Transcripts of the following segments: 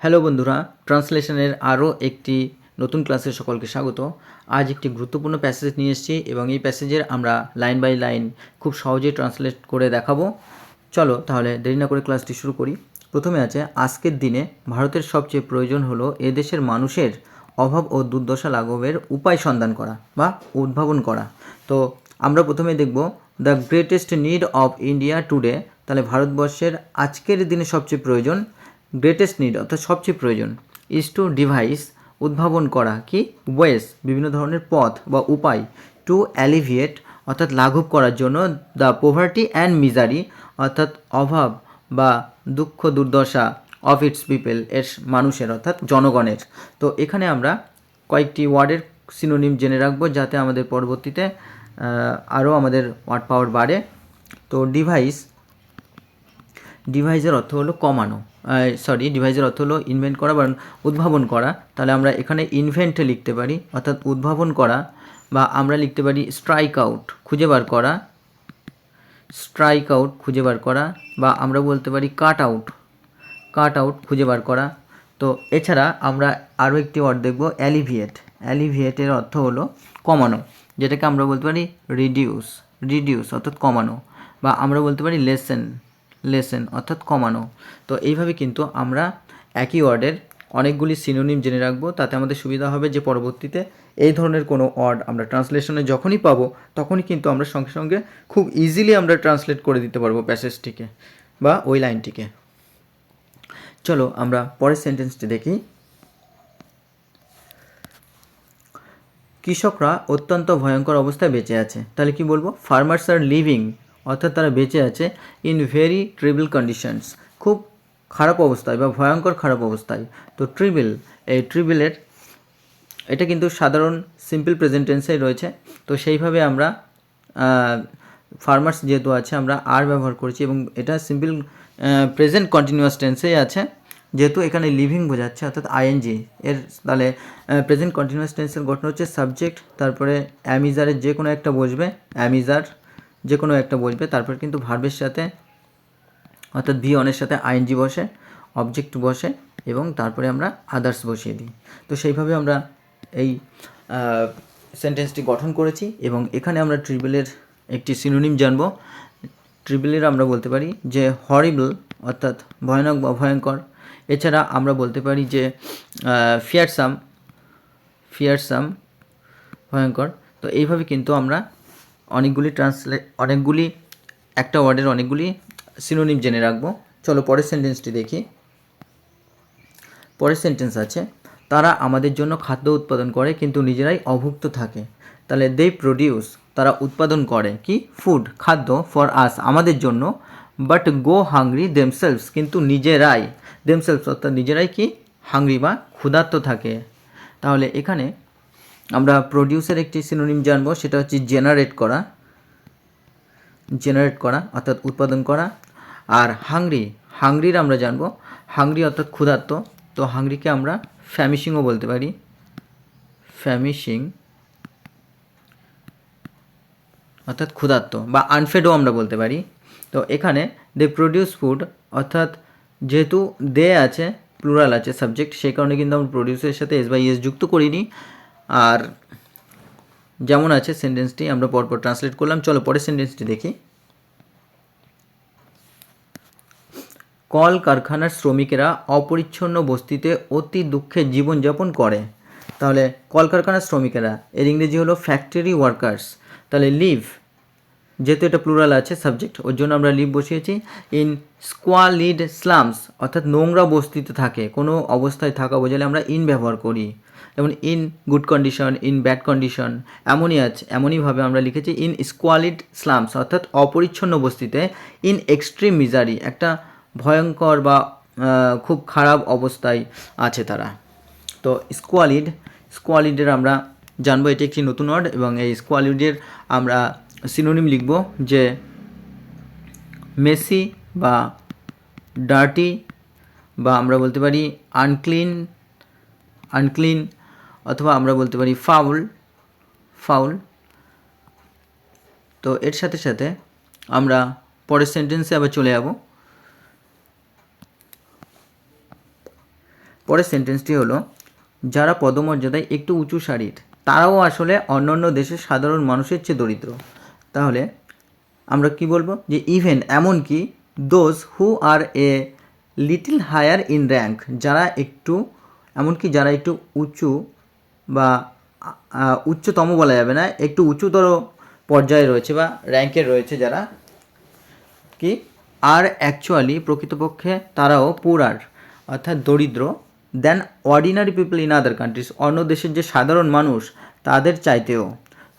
Hello বন্ধুরা, ট্রান্সলেশনের আরও একটি নতুন ক্লাসে সকলকে স্বাগত। আজ একটি গুরুত্বপূর্ণ প্যাসেজ নিয়ে এসেছি এবং এই প্যাসেজের আমরা লাইন বাই লাইন খুব সহজেই ট্রান্সলেট করে দেখাবো। চলো তাহলে দেরি না করে ক্লাসটি শুরু করি। প্রথমে আছে, আজকের দিনে ভারতের সবচেয়ে প্রয়োজন হলো এদেশের মানুষের অভাব ও দুর্দশা লাঘবের উপায় সন্ধান করা বা উদ্ভাবন করা। তো আমরা প্রথমে দেখব the greatest need of India today. তাহলে ভারতবর্ষের আজকের দিনে সবচেয়ে প্রয়োজন, গ্রেটেস্ট নিড অর্থাৎ সবচেয়ে প্রয়োজন, ইজ টু ডিভাইস উদ্ভাবন করা, কি ওয়েস বিভিন্ন ধরনের পথ বা উপায়, টু অ্যালিভিয়েট অর্থাৎ লাঘব করার জন্য, দ্য পোভার্টি অ্যান্ড মিজারি অর্থাৎ অভাব বা দুঃখ দুর্দশা, অফ ইটস পিপল এর মানুষের অর্থাৎ জনগণের। তো এখানে আমরা কয়েকটি ওয়ার্ডের সিনোনিম জেনে রাখবো যাতে আমাদের পরবর্তীতে আরও আমাদের ওয়ার্ড পাওয়ার বাড়ে। তো ডিভাইসের অর্থ হলো কমানো, ডিভাইসের অর্থ হলো ইনভেন্ট করা বা উদ্ভাবন করা। তাহলে আমরা এখানে ইনভেন্ট লিখতে পারি অর্থাৎ উদ্ভাবন করা, বা আমরা লিখতে পারি স্ট্রাইক আউট খুঁজে বার করা, বা আমরা বলতে পারি কাট আউট খুঁজে বার করা। তো এছাড়া আমরা আরও একটি ওয়ার্ড দেখব, অ্যালিভিয়েটের অর্থ হলো কমানো, যেটাকে আমরা বলতে পারি রিডিউস অর্থাৎ কমানো, বা আমরা বলতে পারি লেসেন অর্থাৎ কমানো। তো এইভাবে কিন্তু আমরা একই ওয়ার্ডের অনেকগুলি সিনোনিম জেনে রাখবো, তাতে আমাদের সুবিধা হবে যে পরবর্তীতে এই ধরনের কোনো ওয়ার্ড আমরা ট্রান্সলেশনে যখনই পাবো তখনই কিন্তু আমরা সঙ্গে সঙ্গে খুব ইজিলি আমরা ট্রান্সলেট করে দিতে পারবো প্যাসেজটিকে বা ওই লাইনটিকে। চলো আমরা পরের সেন্টেন্সটি দেখি। কৃষকরা অত্যন্ত ভয়ঙ্কর অবস্থায় বেঁচে আছে। তাহলে কি বলবো, ফার্মার্স আর লিভিং অর্থাৎ তারা বেঁচে আছে ইন ভেরি ট্রিবল কন্ডিশনস, খুব খারাপ অবস্থায় বা ভয়ঙ্কর খারাপ অবস্থায়। তো এই ট্রিবলের এটা কিন্তু সাধারণ সিম্পল প্রেজেন্ট টেন্সেই রয়েছে। তো সেইভাবে আমরা ফার্মার্স যেহেতু আছে আমরা আর ব্যবহার করেছি এবং এটা সিম্পল প্রেজেন্ট কন্টিনিউয়াস টেন্সেই আছে, যেহেতু এখানে লিভিং বোঝাচ্ছে অর্থাৎ আইএনজি এর। তাহলে প্রেজেন্ট কন্টিনিউয়াস টেন্সের গঠন হচ্ছে সাবজেক্ট, তারপরে অ্যামিজারের যে কোনো একটা বসবে, তারপর কিন্তু ভার্বের সাথে অর্থাৎ ভি অনের সাথে আইএনজি বসে, অবজেক্ট বসে এবং তারপরে আমরা আদার্স বসিয়ে দিই। তো সেইভাবে আমরা এই সেন্টেন্সটি গঠন করেছি এবং এখানে আমরা ট্রিবলের একটি সিনোনিম জানবো। ট্রিবলের আমরা বলতে পারি যে হরিবল অর্থাৎ ভয়ানক বা ভয়ঙ্কর। এছাড়া আমরা বলতে পারি যে ফিয়ারসাম ভয়ঙ্কর। তো এইভাবে কিন্তু আমরা অনেকগুলি একটা ওয়ার্ডের অনেকগুলি সিনোনিম জেনে রাখবো। চলো পরের সেন্টেন্সটি দেখি। পরের সেন্টেন্স আছে, তারা আমাদের জন্য খাদ্য উৎপাদন করে কিন্তু নিজেরাই অভুক্ত থাকে। তাহলে দে প্রডিউস তারা উৎপাদন করে কি ফুড খাদ্য, ফর আস আমাদের জন্য, বাট গো হাংরি দেমসেলভস কিন্তু দেমসেলভস অর্থাৎ নিজেরাই কি হাংরি বা ক্ষুধার্ত থাকে। তাহলে এখানে আমরা প্রডিউসের একটি সিনোনিম জানবো, সেটা হচ্ছে জেনারেট করা অর্থাৎ উৎপাদন করা। আর হাংরির আমরা জানবো হাংরি অর্থাৎ ক্ষুধার্ত। তো হাংরিকে আমরা ফ্যামিশিংও বলতে পারি, অর্থাৎ ক্ষুধার্ত, বা আনফেডও আমরা বলতে পারি। তো এখানে দে প্রডিউস ফুড অর্থাৎ যেহেতু দে আছে প্লুরাল আছে সাবজেক্ট, সেই কারণে কিন্তু আমরা প্রডিউসের সাথে এস বাই এস যুক্ত করিনি। আর যেমন আছে সেন্টেন্সটি আমরা পরপর ট্রান্সলেট করলাম। চলো পরের সেন্টেন্সটি দেখি। কল কারখানার শ্রমিকেরা অপরিচ্ছন্ন বস্তিতে অতি দুঃখে জীবনযাপন করে। তাহলে কলকারখানার শ্রমিকেরা এর ইংরেজি হলো ফ্যাক্টরি ওয়ার্কার্স। তাহলে লিভ যেহেতু এটা প্লুরাল আছে সাবজেক্ট, ওর জন্য আমরা লিভ বসিয়েছি। ইন স্কোয়ালিড স্লামস অর্থাৎ নোংরা বস্তিতে থাকে, কোনো অবস্থায় থাকা বোঝালে আমরা ইন ব্যবহার করি, যেমন in good condition, in bad condition, এমনইভাবে আমরা লিখেছি ইন স্কোয়ালিড স্লামস অর্থাৎ অপরিচ্ছন্ন বস্তিতে, ইন এক্সট্রিম মিজারি একটা ভয়ঙ্কর বা খুব খারাপ অবস্থায় আছে তারা। তো স্কোয়ালিডের আমরা জানবো, এটি একটি নতুন ওয়ার্ড এবং এই স্কোয়ালিডের আমরা সিনোনিম লিখব যে মেসি বা ডার্টি, বা আমরা বলতে পারি আনক্লিন, অথবা আমরা বলতে পারি ফাউল। তো এর সাথে সাথে আমরা পরের সেন্টেন্সে আবার চলে যাব। পরের সেন্টেন্সটি হলো, যারা পদমর্যাদায় একটু উঁচু সারির তারাও আসলে অন্যান্য দেশের সাধারণ মানুষের চেয়ে দরিদ্র। তাহলে আমরা কি বলবো, যে ইভেন এমনকি those who are a little higher in rank, যারা একটু এমনকি যারা একটু উঁচু বা উচ্চতম বলা যাবে না, একটু উঁচুতর পর্যায়ে রয়েছে বা র্যাঙ্কে রয়েছে যারা, কি আর অ্যাকচুয়ালি প্রকৃতপক্ষে তারাও পুরার অর্থাৎ দরিদ্র than ordinary people in other countries, অন্য দেশের যে সাধারণ মানুষ তাদের চাইতেও।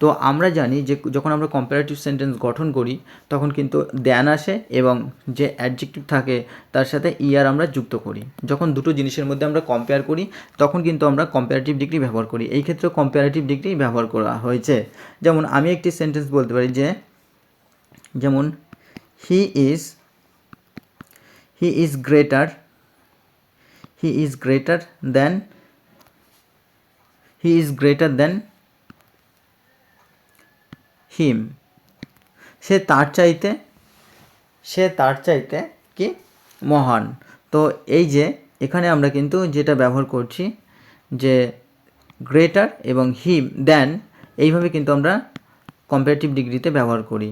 তো আমরা জানি যে যখন আমরা কম্পারেটিভ সেন্টেন্স গঠন করি তখন কিন্তু দেন আসে এবং যে অ্যাডজেক্টিভ থাকে তার সাথে ইয়ার আমরা যুক্ত করি। যখন দুটো জিনিসের মধ্যে আমরা কম্পেয়ার করি তখন কিন্তু আমরা কম্পারেটিভ ডিগ্রি ব্যবহার করি। এই ক্ষেত্রে কম্পারেটিভ ডিগ্রি ব্যবহার করা হয়েছে। যেমন আমি একটি সেন্টেন্স বলতে পারি যে, যেমন হি ইজ গ্রেটার দেন হিম, সে তার চাইতে কি মহান। তো এই যে এখানে আমরা কিন্তু যেটা ব্যবহার করছি যে গ্রেটার এবং হিম দেন, এইভাবে কিন্তু আমরা কম্পারেটিভ ডিগ্রিতে ব্যবহার করি।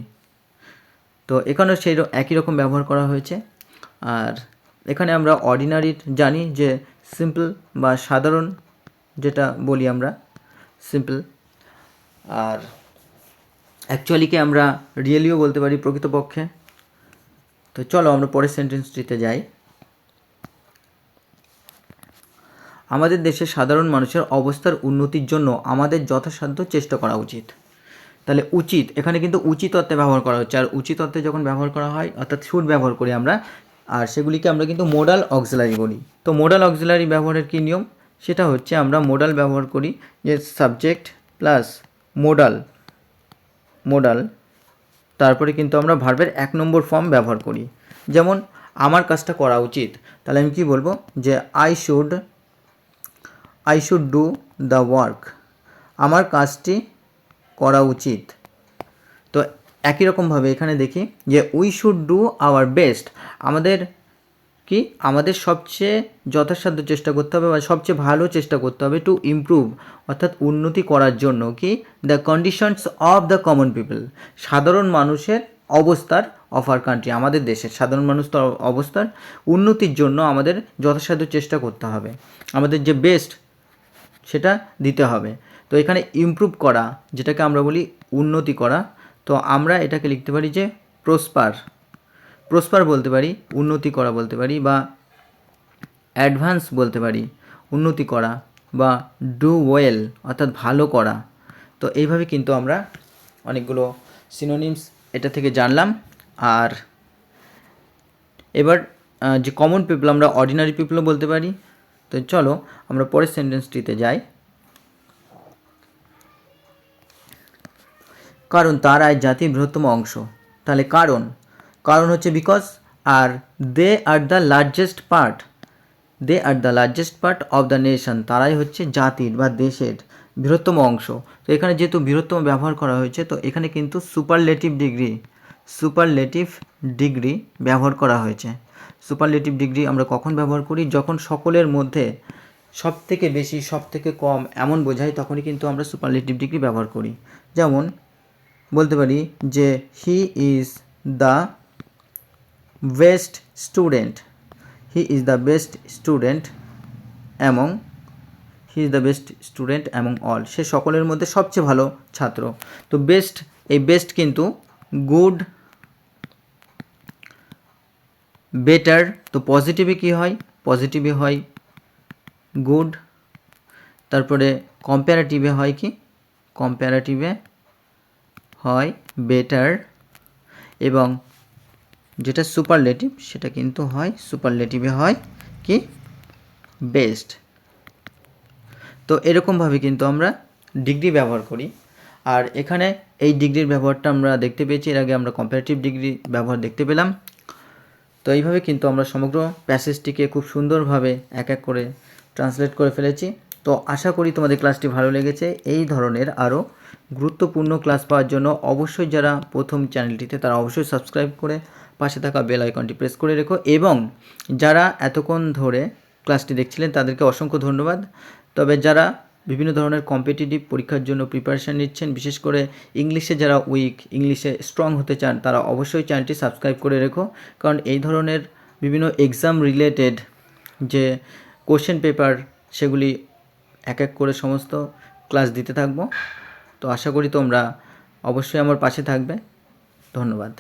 তো এখানেও সেই একই রকম ব্যবহার করা হয়েছে। আর এখানে আমরা অর্ডিনারি জানি যে সিম্পল বা সাধারণ, যেটা বলি আমরা সিম্পল। আর অ্যাকচুয়ালিকে আমরা রিয়েলিও বলতে পারি প্রকৃতপক্ষে। তো চলো আমরা পরের সেন্টেন্সটিতে যাই। আমাদের দেশের সাধারণ মানুষের অবস্থার উন্নতির জন্য আমাদের যথাসাধ্য চেষ্টা করা উচিত। তাহলে উচিত এখানে কিন্তু উচিত অর্থে ব্যবহার করা হচ্ছে। আর উচিত অর্থে যখন ব্যবহার করা হয় অর্থাৎ শুড ব্যবহার করি আমরা, আর সেগুলিকে আমরা কিন্তু মোডাল অক্সিলারি বলি। তো মোডাল অক্সিলারি ব্যবহারের কী নিয়ম, সেটা হচ্ছে আমরা মোডাল ব্যবহার করি যে সাবজেক্ট প্লাস মোডাল তারপরে কিন্তু আমরা ভার্বের 1 নম্বর ফর্ম ব্যবহার করি। যেমন আমার কাজটা করা উচিত, তাহলে আমি কি বলবো যে I should do the work, আমার কাজটি করা উচিত। তো একই রকমভাবে এখানে দেখি যে we should do our best, আমাদের সবচেয়ে যথাসাধ্য চেষ্টা করতে হবে বা সবচেয়ে ভালো চেষ্টা করতে হবে টু ইমপ্রুভ অর্থাৎ উন্নতি করার জন্য কি the conditions of the common people, সাধারণ মানুষের অবস্থার অফ আর কান্ট্রি, আমাদের দেশের সাধারণ মানুষ অবস্থার উন্নতির জন্য আমাদের যথাসাধ্য চেষ্টা করতে হবে, আমাদের যে বেস্ট সেটা দিতে হবে। তো এখানে ইমপ্রুভ করা যেটাকে আমরা বলি উন্নতি করা, তো আমরা এটাকে লিখতে পারি যে প্রসপার বলতে পারি, উন্নতি করা বলতে পারি, বা অ্যাডভান্স বলতে পারি, উন্নতি করা, বা ডু ওয়েল অর্থাৎ ভালো করা। তো এইভাবে কিন্তু আমরা অনেকগুলো সিনোনিমস এটা থেকে জানলাম। আর এবার যে কমন পিপল আমরা অর্ডিনারি পিপলও বলতে পারি। তো চলো আমরা পরের সেন্টেন্সটিতে যাই। কারণ তারা জাতির বৃহত্তম অংশ। তাহলে কারণ হচ্ছে বিকজ, আর they are the largest part of the nation, তারাই হচ্ছে জাতির বা দেশের বৃহত্তম অংশ। তো এখানে যেহেতু বৃহত্তম ব্যবহার করা হয়েছে তো এখানে কিন্তু সুপারলেটিভ ডিগ্রি ব্যবহার করা হয়েছে। সুপারলেটিভ ডিগ্রি আমরা কখন ব্যবহার করি, যখন সকলের মধ্যে সব থেকে বেশি সব থেকে কম এমন বোঝাই তখনই কিন্তু আমরা সুপারলেটিভ ডিগ্রি ব্যবহার করি। যেমন বলতে পারি যে he is the best student among all, সে সকলের মধ্যে সবচেয়ে ভালো ছাত্র। তো এই বেস্ট কিন্তু গুড, বেটার, তো পজিটিভে কি হয়, পজিটিভে হয় গুড, তারপরে কম্প্যারেটিভে হয় কি, কম্প্যারেটিভে হয় বেটার, এবং যেটা সুপারলেটিভ সেটা কিন্তু হয় সুপারলেটিভে হয় কি বেস্ট। তো এরকমভাবে কিন্তু আমরা ডিগ্রি ব্যবহার করি। আর এখানে এই ডিগ্রির ব্যবহারটা আমরা দেখতে পেয়েছি, এর আগে আমরা কম্পারেটিভ ডিগ্রি ব্যবহার দেখতে পেলাম। তো এইভাবে কিন্তু আমরা সমগ্র প্যাসেজটিকে খুব সুন্দরভাবে এক এক করে ট্রান্সলেট করে ফেলেছি। তো আশা করি তোমাদের ক্লাসটি ভালো লেগেছে। এই ধরনের আরও গুরুত্বপূর্ণ ক্লাস পাওয়ার জন্য অবশ্যই যারা প্রথম চ্যানেলটিতে তারা অবশ্যই সাবস্ক্রাইব করে পাশে থাকা বেল আইকনটি প্রেস করে রেখো, এবং যারা এতক্ষণ ধরে ক্লাসটি দেখছিলেন তাদেরকে অসংখ্য ধন্যবাদ। তবে যারা বিভিন্ন ধরনের কম্পিটিটিভ পরীক্ষার জন্য প্রিপারেশান নিচ্ছেন, বিশেষ করে ইংলিশে যারা উইক, ইংলিশে স্ট্রং হতে চান, তারা অবশ্যই চ্যানেলটি সাবস্ক্রাইব করে রেখো, কারণ এই ধরনের বিভিন্ন এক্সাম রিলেটেড যে কোশ্চেন পেপার সেগুলি এক এক করে সমস্ত ক্লাস দিতে থাকবো। তো আশা করি তোমরা অবশ্যই আমার পাশে থাকবে। ধন্যবাদ।